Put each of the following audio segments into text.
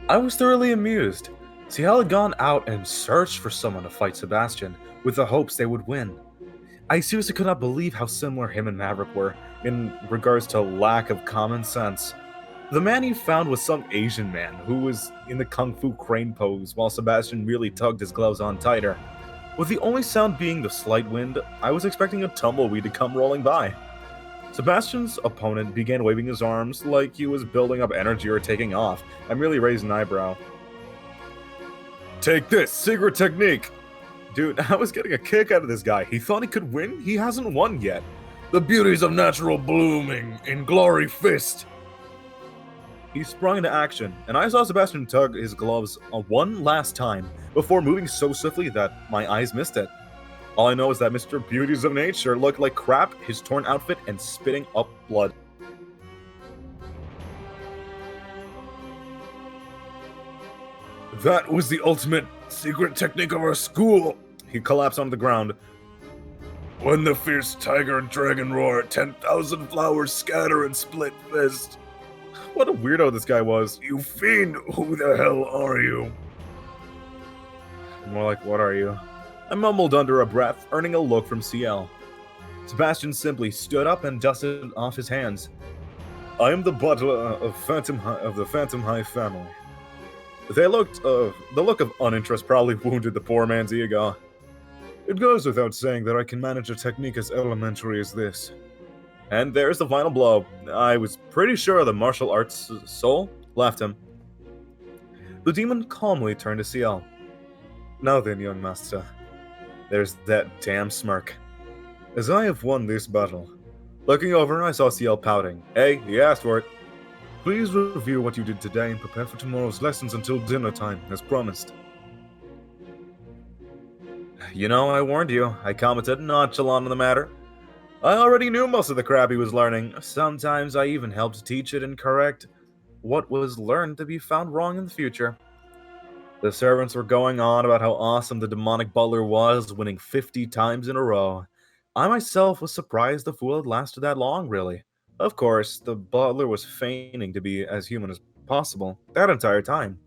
I was thoroughly amused. CL had gone out and searched for someone to fight Sebastian, with the hopes they would win. I seriously could not believe how similar him and Maverick were in regards to lack of common sense. The man he found was some Asian man who was in the Kung Fu crane pose while Sebastian merely tugged his gloves on tighter. With the only sound being the slight wind, I was expecting a tumbleweed to come rolling by. Sebastian's opponent began waving his arms like he was building up energy or taking off. I merely raised an eyebrow. Take this, secret technique! Dude, I was getting a kick out of this guy. He thought he could win? He hasn't won yet. The beauties of natural blooming in glory fist! He sprung into action, and I saw Sebastian tug his gloves one last time before moving so swiftly that my eyes missed it. All I know is that Mr. Beauties of Nature looked like crap, his torn outfit, and spitting up blood. That was the ultimate secret technique of our school! He collapsed on the ground. When the fierce tiger and dragon roar, 10,000 flowers scatter and split fist. What a weirdo this guy was. You fiend, who the hell are you? More like, what are you? I mumbled under a breath, earning a look from CL. Sebastian simply stood up and dusted off his hands. I am the butler of the Phantom High family. The look of uninterest probably wounded the poor man's ego. It goes without saying that I can manage a technique as elementary as this. And there's the final blow. I was pretty sure the martial arts soul left him. The demon calmly turned to CL. Now then, young master. There's that damn smirk. As I have won this battle. Looking over, I saw CL pouting. Hey, he asked for it. Please review what you did today and prepare for tomorrow's lessons until dinner time, as promised. You know, I warned you, I commented nonchalant on the matter. I already knew most of the crap he was learning. Sometimes I even helped teach it and correct what was learned to be found wrong in the future. The servants were going on about how awesome the demonic butler was, winning 50 times in a row. I myself was surprised the fool had lasted that long, really. Of course, the butler was feigning to be as human as possible that entire time.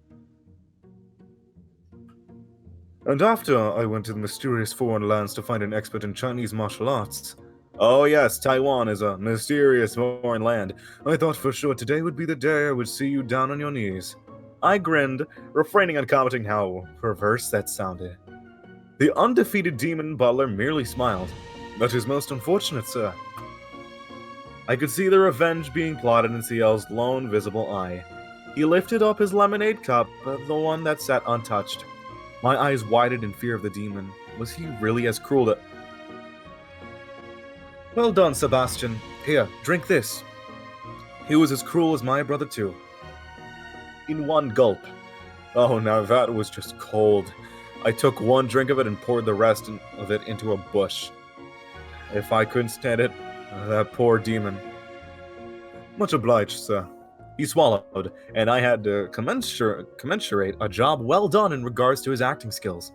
And after I went to the mysterious foreign lands to find an expert in Chinese martial arts. Oh yes, Taiwan is a mysterious foreign land. I thought for sure today would be the day I would see you down on your knees. I grinned, refraining on commenting how perverse that sounded. The undefeated demon butler merely smiled. That is most unfortunate, sir. I could see the revenge being plotted in CL's lone visible eye. He lifted up his lemonade cup, the one that sat untouched. My eyes widened in fear of the demon. Was he really as cruel to... Well done, Sebastian. Here, drink this. He was as cruel as my brother, too. In one gulp. Oh, now that was just cold. I took one drink of it and poured the rest of it into a bush. If I couldn't stand it, that poor demon. Much obliged, sir. He swallowed, and I had to commensurate a job well done in regards to his acting skills.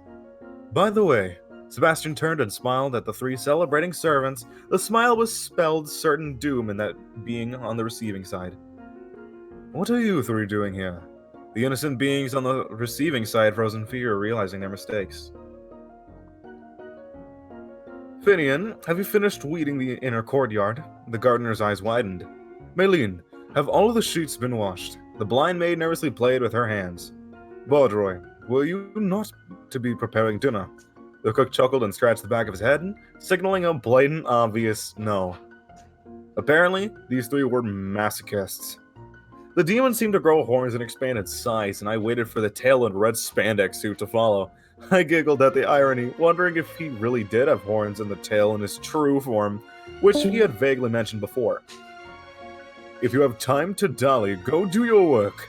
By the way, Sebastian turned and smiled at the three celebrating servants. The smile was spelled certain doom in that being on the receiving side. What are you three doing here? The innocent beings on the receiving side froze in fear, realizing their mistakes. Finian, have you finished weeding the inner courtyard? The gardener's eyes widened. Maylene, have all of the sheets been washed? The blind maid nervously played with her hands. Baudroy, will you not to be preparing dinner? The cook chuckled and scratched the back of his head, signaling a blatant, obvious no. Apparently, these three were masochists. The demon seemed to grow horns and expand its size, and I waited for the tail and red spandex suit to follow. I giggled at the irony, wondering if he really did have horns in the tail in his true form, which he had vaguely mentioned before. If you have time to dally, go do your work.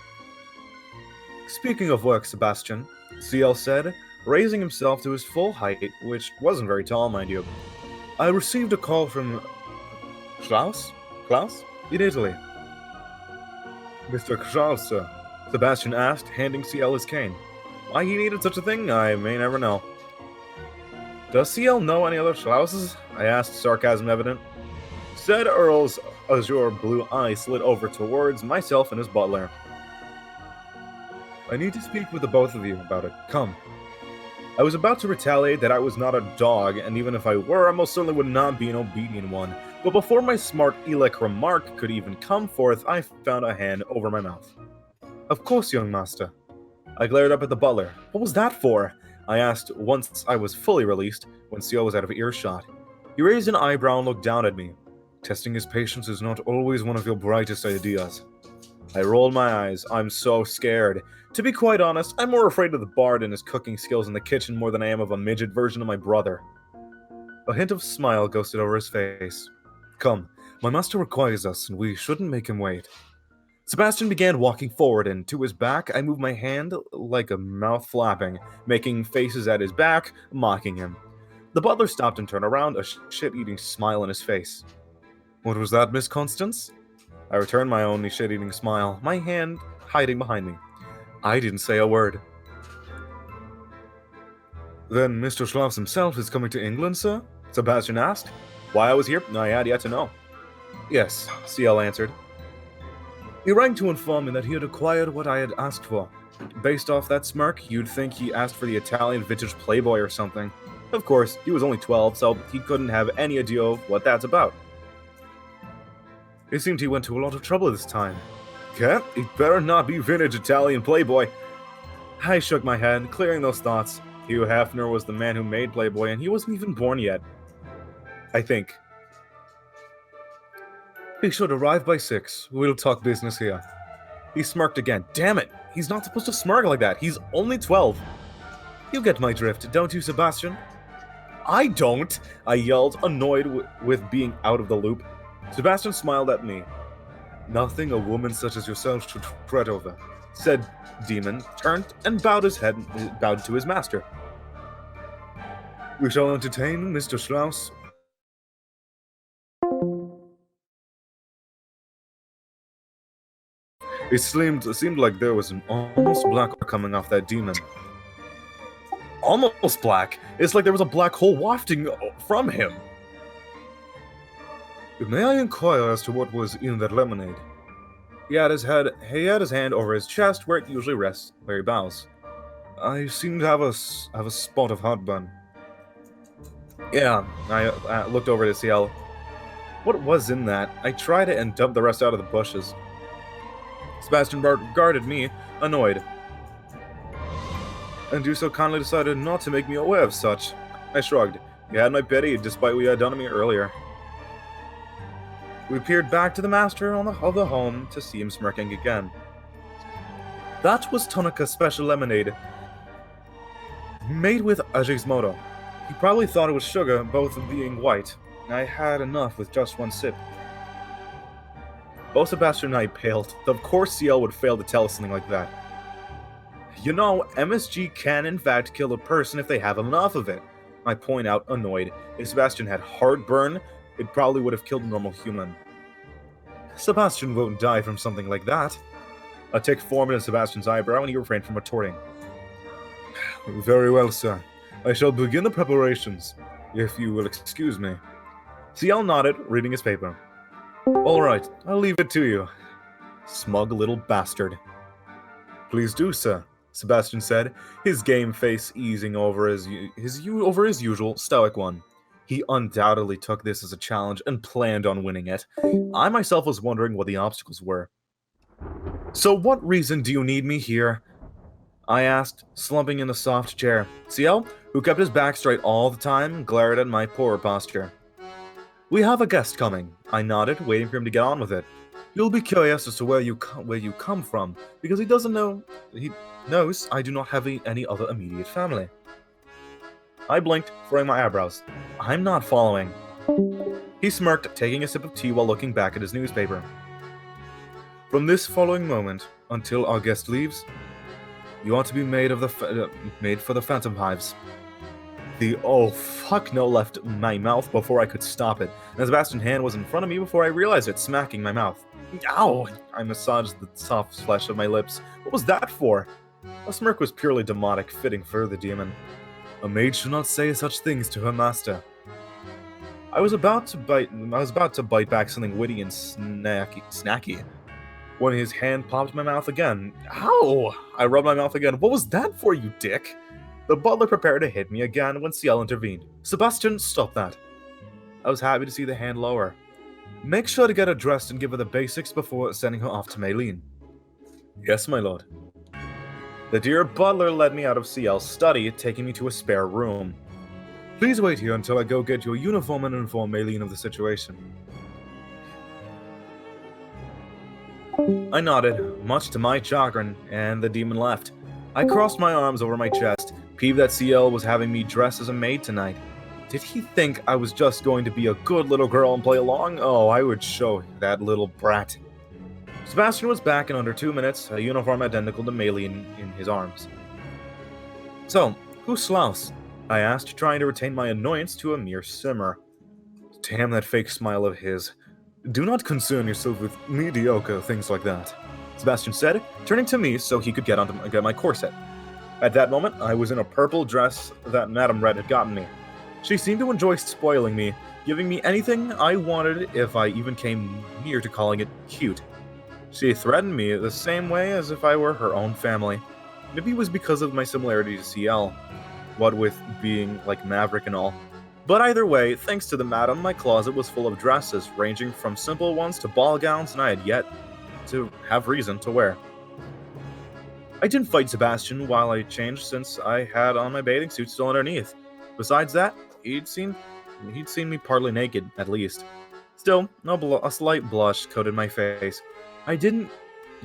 Speaking of work, Sebastian, CL said, raising himself to his full height, which wasn't very tall, mind you. I received a call from... Klaus? In Italy. Mr. Klaus, sir, Sebastian asked, handing CL his cane. Why he needed such a thing, I may never know. Does CL know any other Klauses? I asked, sarcasm evident. Said Earl's azure blue eye slid over towards myself and his butler. I need to speak with the both of you about it. Come. I was about to retaliate that I was not a dog, and even if I were, I most certainly would not be an obedient one. But before my smart Elec remark could even come forth, I found a hand over my mouth. Of course, young master. I glared up at the butler. What was that for? I asked once I was fully released, when Seal was out of earshot. He raised an eyebrow and looked down at me. Testing his patience is not always one of your brightest ideas. I rolled my eyes. I'm so scared. To be quite honest, I'm more afraid of the bard and his cooking skills in the kitchen more than I am of a midget version of my brother. A hint of smile ghosted over his face. Come, my master requires us, and we shouldn't make him wait. Sebastian began walking forward, and to his back, I moved my hand like a mouth flapping, making faces at his back, mocking him. The butler stopped and turned around, a shit-eating smile on his face. What was that, Miss Constance? I returned my only shit-eating smile, my hand hiding behind me. I didn't say a word. Then Mr. Schloss himself is coming to England, sir? Sebastian asked. Why I was here, I had yet to know. Yes, CL answered. He rang to inform me that he had acquired what I had asked for. Based off that smirk, you'd think he asked for the Italian vintage Playboy or something. Of course, he was only 12, so he couldn't have any idea of what that's about. It seemed he went to a lot of trouble this time. Cat, it better not be vintage Italian Playboy. I shook my head, clearing those thoughts. Hugh Hefner was the man who made Playboy, and he wasn't even born yet. I think. He should arrive by 6. We'll talk business here. He smirked again. Damn it! He's not supposed to smirk like that. He's only 12. You get my drift, don't you, Sebastian? I don't! I yelled, annoyed with being out of the loop. Sebastian smiled at me. Nothing a woman such as yourself should fret over, said Demon, turned and bowed to his master. We shall entertain Mr. Strauss. It seemed like there was an almost black coming off that demon. Almost black? It's like there was a black hole wafting from him. May I inquire as to what was in that lemonade? He had his hand over his chest where it usually rests, where he bows. I seem to have a spot of heartburn. Yeah, I looked over to CL. What was in that? I tried it and dumped the rest out of the bushes. Sebastian regarded me, annoyed. And you so kindly decided not to make me aware of such. I shrugged. You had my pity, despite what you had done to me earlier. We peered back to the master of the home to see him smirking again. That was Tonika's special lemonade, made with Ajizmoto. He probably thought it was sugar, both being white. I had enough with just one sip. Both Sebastian and I paled. Of course CL would fail to tell us something like that. You know, MSG can in fact kill a person if they have enough of it. I point out, annoyed. If Sebastian had heartburn, it probably would have killed a normal human. Sebastian won't die from something like that. A tick formed in Sebastian's eyebrow and he refrained from retorting. Very well, sir. I shall begin the preparations, if you will excuse me. CL nodded, reading his paper. All right, I'll leave it to you. Smug little bastard. Please do, sir, Sebastian said, his game face easing over his usual stoic one. He undoubtedly took this as a challenge and planned on winning it. I myself was wondering what the obstacles were. So what reason do you need me here? I asked, slumping in a soft chair. CL, who kept his back straight all the time, glared at my poor posture. We have a guest coming. I nodded, waiting for him to get on with it. He'll be curious as to where you come from, because he knows I do not have any other immediate family. I blinked, furrowing my eyebrows. I'm not following. He smirked, taking a sip of tea while looking back at his newspaper. From this following moment, until our guest leaves, you ought to be made for the Phantom Hives. The oh fuck no left my mouth before I could stop it, and Sebastian's hand was in front of me before I realized it, smacking my mouth. Ow! I massaged the soft flesh of my lips. What was that for? A smirk was purely demonic, fitting for the demon. A maid should not say such things to her master. I was about to bite back something witty and snacky. when his hand popped my mouth again. Ow! I rubbed my mouth again. What was that for, you dick? The butler prepared to hit me again when CL intervened. Sebastian, stop that. I was happy to see the hand lower. Make sure to get her dressed and give her the basics before sending her off to Maylene. Yes, my lord. The dear butler led me out of CL's study, taking me to a spare room. Please wait here until I go get your uniform and inform Maylene of the situation. I nodded, much to my chagrin, and the demon left. I crossed my arms over my chest, peeved that CL was having me dressed as a maid tonight. Did he think I was just going to be a good little girl and play along? Oh, I would show that little brat. Sebastian was back in under 2 minutes, a uniform identical to Maylene in his arms. So, who's Slaus? I asked, trying to retain my annoyance to a mere simmer. Damn that fake smile of his. Do not concern yourself with mediocre things like that, Sebastian said, turning to me so he could get my corset. At that moment, I was in a purple dress that Madame Red had gotten me. She seemed to enjoy spoiling me, giving me anything I wanted if I even came near to calling it cute. She threatened me the same way as if I were her own family. Maybe it was because of my similarity to CL, what with being like Maverick and all. But either way, thanks to the madam, my closet was full of dresses, ranging from simple ones to ball gowns, and I had yet to have reason to wear. I didn't fight Sebastian while I changed, since I had on my bathing suit still underneath. Besides that, he'd seen me partly naked, at least. Still, a slight blush coated my face. I didn't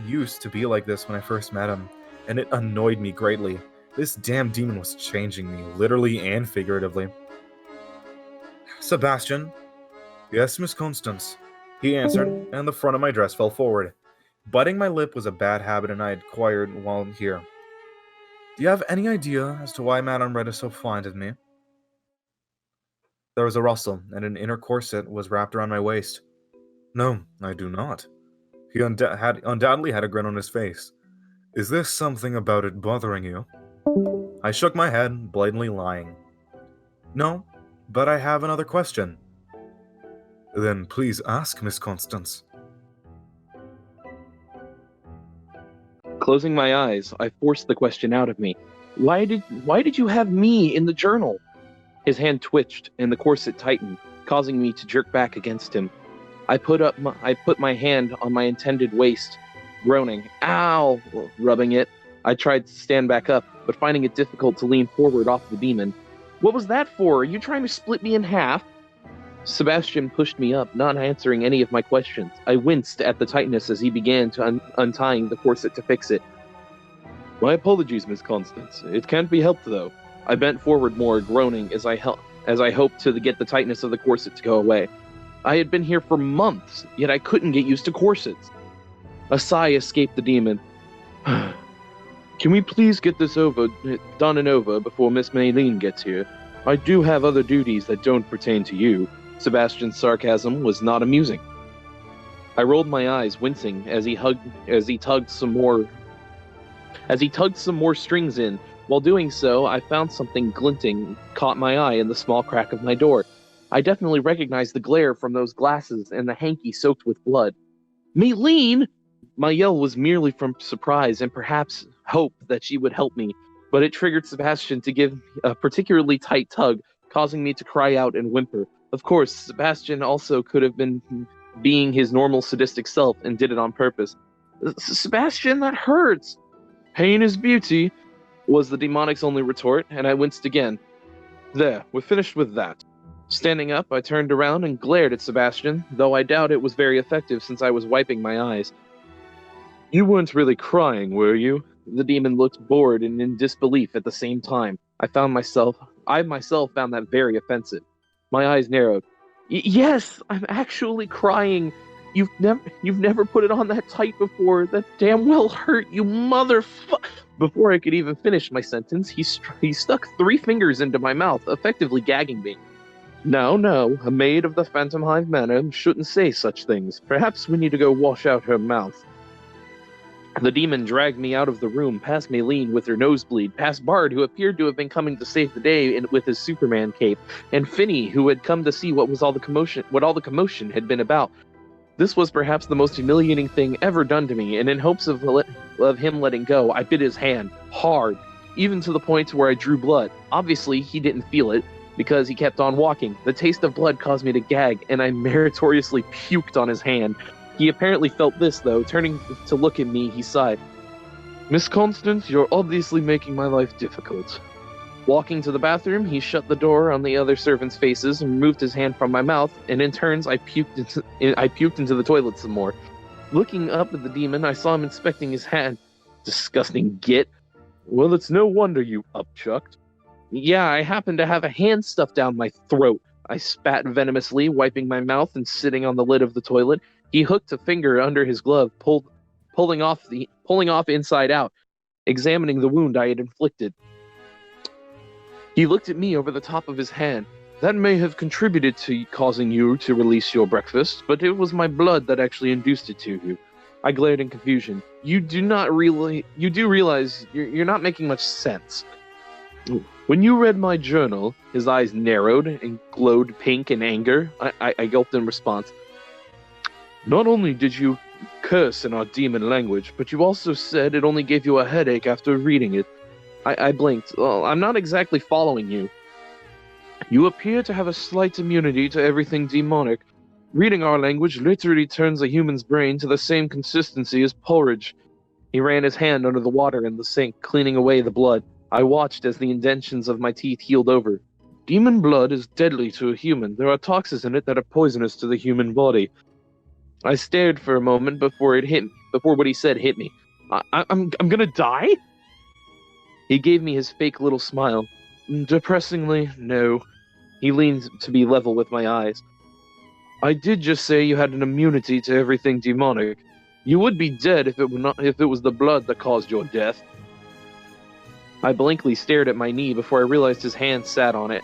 used to be like this when I first met him, and it annoyed me greatly. This damn demon was changing me, literally and figuratively. Sebastian? Yes, Miss Constance, he answered, and the front of my dress fell forward. Biting my lip was a bad habit and I had acquired while here. Do you have any idea as to why Madame Red is so fond of me? There was a rustle, and an inner corset was wrapped around my waist. No, I do not. He undoubtedly had a grin on his face. Is there something about it bothering you? I shook my head, blatantly lying. No, but I have another question. Then please ask, Miss Constance. Closing my eyes, I forced the question out of me. Why did you have me in the journal? His hand twitched, and the corset tightened, causing me to jerk back against him. I put my hand on my intended waist, groaning, "Ow!" rubbing it. I tried to stand back up, but finding it difficult to lean forward off the demon. What was that for? Are you trying to split me in half? Sebastian pushed me up, not answering any of my questions. I winced at the tightness as he began to untying the corset to fix it. My apologies, Miss Constance. It can't be helped, though. I bent forward more, groaning as I hoped to get the tightness of the corset to go away. I had been here for months, yet I couldn't get used to corsets. A sigh escaped the demon. Can we please get this done and over before Miss Maylene gets here? I do have other duties that don't pertain to you. Sebastian's sarcasm was not amusing. I rolled my eyes, wincing as he tugged some more strings in. While doing so, I found something glinting caught my eye in the small crack of my door. I definitely recognized the glare from those glasses and the hanky soaked with blood. Maylene! My yell was merely from surprise and perhaps hope that she would help me, but it triggered Sebastian to give a particularly tight tug, causing me to cry out and whimper. Of course, Sebastian also could have been being his normal sadistic self and did it on purpose. Sebastian, that hurts! Pain is beauty, was the demonic's only retort, and I winced again. There, we're finished with that. Standing up, I turned around and glared at Sebastian, though I doubt it was very effective since I was wiping my eyes. You weren't really crying, were you? The demon looked bored and in disbelief at the same time. I myself found that very offensive. My eyes narrowed. Yes, I'm actually crying. You've never put it on that tight before. That damn well hurt, you motherfucker. Before I could even finish my sentence, he stuck 3 fingers into my mouth, effectively gagging me. No, a maid of the Phantom Hive Manor shouldn't say such things. Perhaps we need to go wash out her mouth. The demon dragged me out of the room, past Maylene with her nosebleed, past Bard, who appeared to have been coming to save the day with his Superman cape, and Finney, who had come to see what all the commotion had been about. This was perhaps the most humiliating thing ever done to me, and in hopes of him letting go, I bit his hand, hard, even to the point where I drew blood. Obviously, he didn't feel it, because he kept on walking. The taste of blood caused me to gag, and I meritoriously puked on his hand. He apparently felt this, though. Turning to look at me, he sighed. Miss Constance, you're obviously making my life difficult. Walking to the bathroom, he shut the door on the other servants' faces and removed his hand from my mouth, and in turns, I puked into the toilet some more. Looking up at the demon, I saw him inspecting his hand. Disgusting git. Well, it's no wonder you upchucked. Yeah, I happened to have a hand stuffed down my throat. I spat venomously, wiping my mouth and sitting on the lid of the toilet. He hooked a finger under his glove, pulling off inside out, examining the wound I had inflicted. He looked at me over the top of his hand. That may have contributed to causing you to release your breakfast, but it was my blood that actually induced it to you. I glared in confusion. You do realize you're not making much sense. When you read my journal, his eyes narrowed and glowed pink in anger. I gulped in response. Not only did you curse in our demon language, but you also said it only gave you a headache after reading it. I blinked. Well, I'm not exactly following you. You appear to have a slight immunity to everything demonic. Reading our language literally turns a human's brain to the same consistency as porridge. He ran his hand under the water in the sink, cleaning away the blood. I watched as the indentions of my teeth healed over. Demon blood is deadly to a human. There are toxins in it that are poisonous to the human body. I stared for a moment before what he said hit me. I'm gonna die? He gave me his fake little smile. Depressingly, no. He leaned to be level with my eyes. I did just say you had an immunity to everything demonic. You would be dead if it was the blood that caused your death. I blankly stared at my knee before I realized his hand sat on it.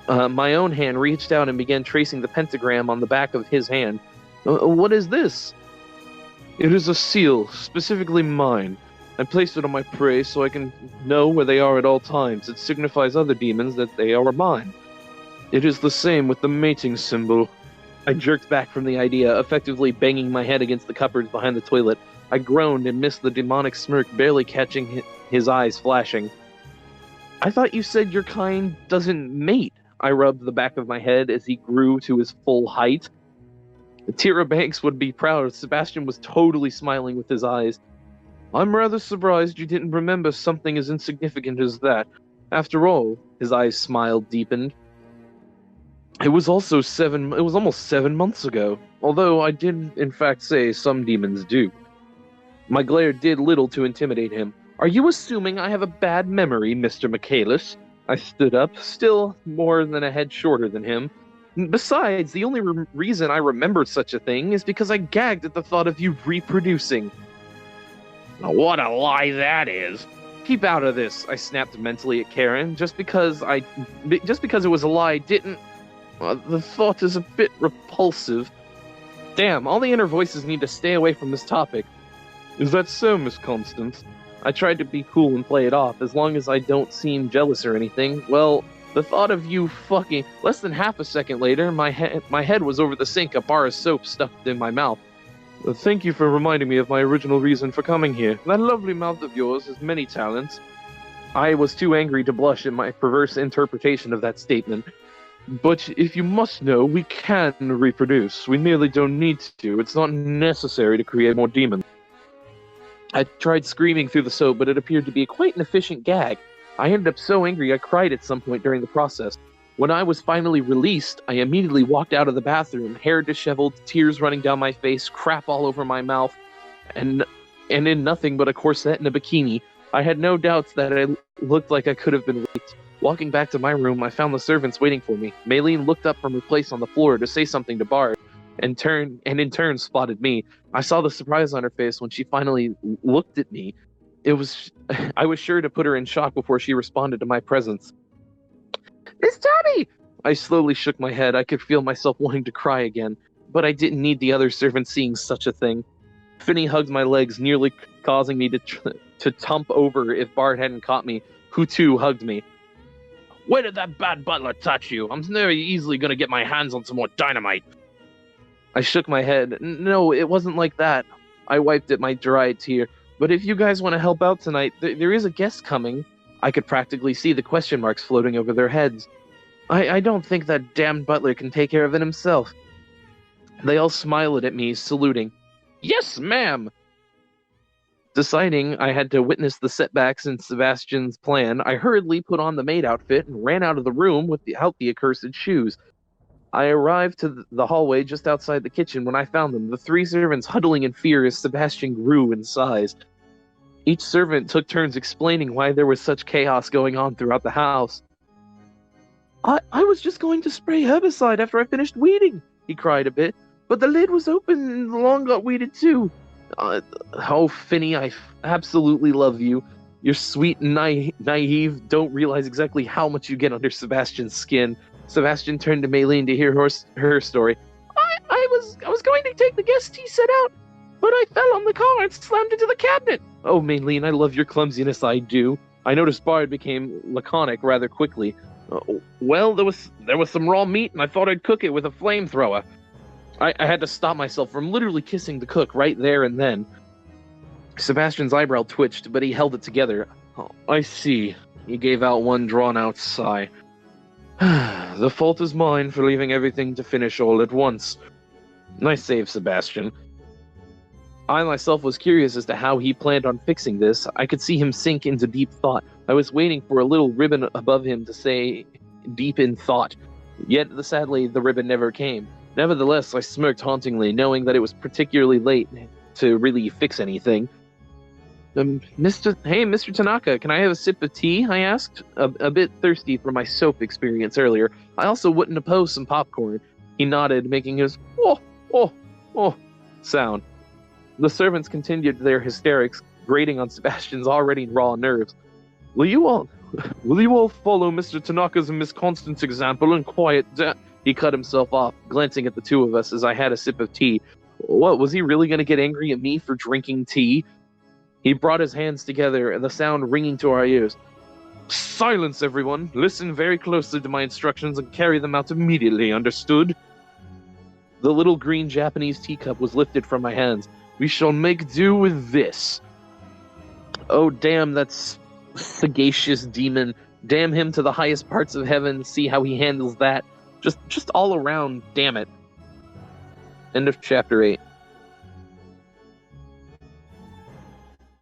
My own hand reached out and began tracing the pentagram on the back of his hand. What is this? It is a seal, specifically mine. I placed it on my prey so I can know where they are at all times. It signifies other demons that they are mine. It is the same with the mating symbol. I jerked back from the idea, effectively banging my head against the cupboards behind the toilet. I groaned and missed the demonic smirk barely catching his eyes flashing. I thought you said your kind doesn't mate. I rubbed the back of my head as he grew to his full height. Tyra Banks would be proud. Sebastian was totally smiling with his eyes. I'm rather surprised you didn't remember something as insignificant as that. After all, his eyes smiled deepened. It was almost 7 months ago, although I did in fact say some demons do. My glare did little to intimidate him. Are you assuming I have a bad memory, Mr. Michaelis? I stood up, still more than a head shorter than him. Besides, the only reason I remembered such a thing is because I gagged at the thought of you reproducing. What a lie that is. Keep out of this, I snapped mentally at Karen. Just because it was a lie didn't... the thought is a bit repulsive. Damn, all the inner voices need to stay away from this topic. Is that so, Miss Constance? I tried to be cool and play it off, as long as I don't seem jealous or anything. Well, the thought of you fucking... Less than half a second later, my head was over the sink, a bar of soap stuffed in my mouth. Thank you for reminding me of my original reason for coming here. That lovely mouth of yours has many talents. I was too angry to blush at my perverse interpretation of that statement. But if you must know, we can reproduce. We merely don't need to. It's not necessary to create more demons. I tried screaming through the soap, but it appeared to be quite an efficient gag. I ended up so angry I cried at some point during the process. When I was finally released, I immediately walked out of the bathroom, hair disheveled, tears running down my face, crap all over my mouth, and in nothing but a corset and a bikini. I had no doubts that I looked like I could have been raped. Walking back to my room, I found the servants waiting for me. Maylene looked up from her place on the floor to say something to Bard, and in turn spotted me. I saw the surprise on her face when she finally looked at me. I was sure to put her in shock before she responded to my presence. It's Tabby! I slowly shook my head. I could feel myself wanting to cry again, but I didn't need the other servants seeing such a thing. Finny hugged my legs, nearly causing me to tump over if Bard hadn't caught me, who too hugged me. Where did that bad butler touch you? I'm very easily going to get my hands on some more dynamite. I shook my head. No, it wasn't like that. I wiped at my dry tear. But if you guys want to help out tonight, there is a guest coming. I could practically see the question marks floating over their heads. I don't think that damned butler can take care of it himself. They all smiled at me, saluting. Yes, ma'am! Deciding I had to witness the setbacks in Sebastian's plan, I hurriedly put on the maid outfit and ran out of the room without the accursed shoes. I arrived to the hallway just outside the kitchen when I found them, the 3 servants huddling in fear as Sebastian grew in size. Each servant took turns explaining why there was such chaos going on throughout the house. I was just going to spray herbicide after I finished weeding, he cried a bit, but the lid was open and the lawn got weeded too. Oh, Finny, I absolutely love you. You're sweet and naive, don't realize exactly how much you get under Sebastian's skin. Sebastian turned to Maylene to hear her story. I was going to take the guest tea set out, but I fell on the car and slammed into the cabinet. Oh, Maylene, I love your clumsiness, I do. I noticed Bard became laconic rather quickly. Well, there was some raw meat, and I thought I'd cook it with a flamethrower. I had to stop myself from literally kissing the cook right there and then. Sebastian's eyebrow twitched, but he held it together. Oh, I see. He gave out one drawn-out sigh. The fault is mine for leaving everything to finish all at once. Nice save, Sebastian. I myself was curious as to how he planned on fixing this. I could see him sink into deep thought. I was waiting for a little ribbon above him to say, deep in thought. Yet, sadly, the ribbon never came. Nevertheless, I smirked hauntingly, knowing that it was particularly late to really fix anything. Mr. Tanaka, can I have a sip of tea? I asked, a bit thirsty from my soap experience earlier. I also wouldn't oppose some popcorn. He nodded, making his oh sound. The servants continued their hysterics, grating on Sebastian's already raw nerves. Will you all follow Mr. Tanaka's and Miss Constance's example and quiet down? He cut himself off, glancing at the two of us as I had a sip of tea. What, was he really going to get angry at me for drinking tea? He brought his hands together, the sound ringing to our ears. Silence, everyone. Listen very closely to my instructions and carry them out immediately, understood? The little green Japanese teacup was lifted from my hands. We shall make do with this. Oh, damn, that's sagacious demon. Damn him to the highest parts of heaven. See how he handles that. Just all around, damn it. End of chapter 8.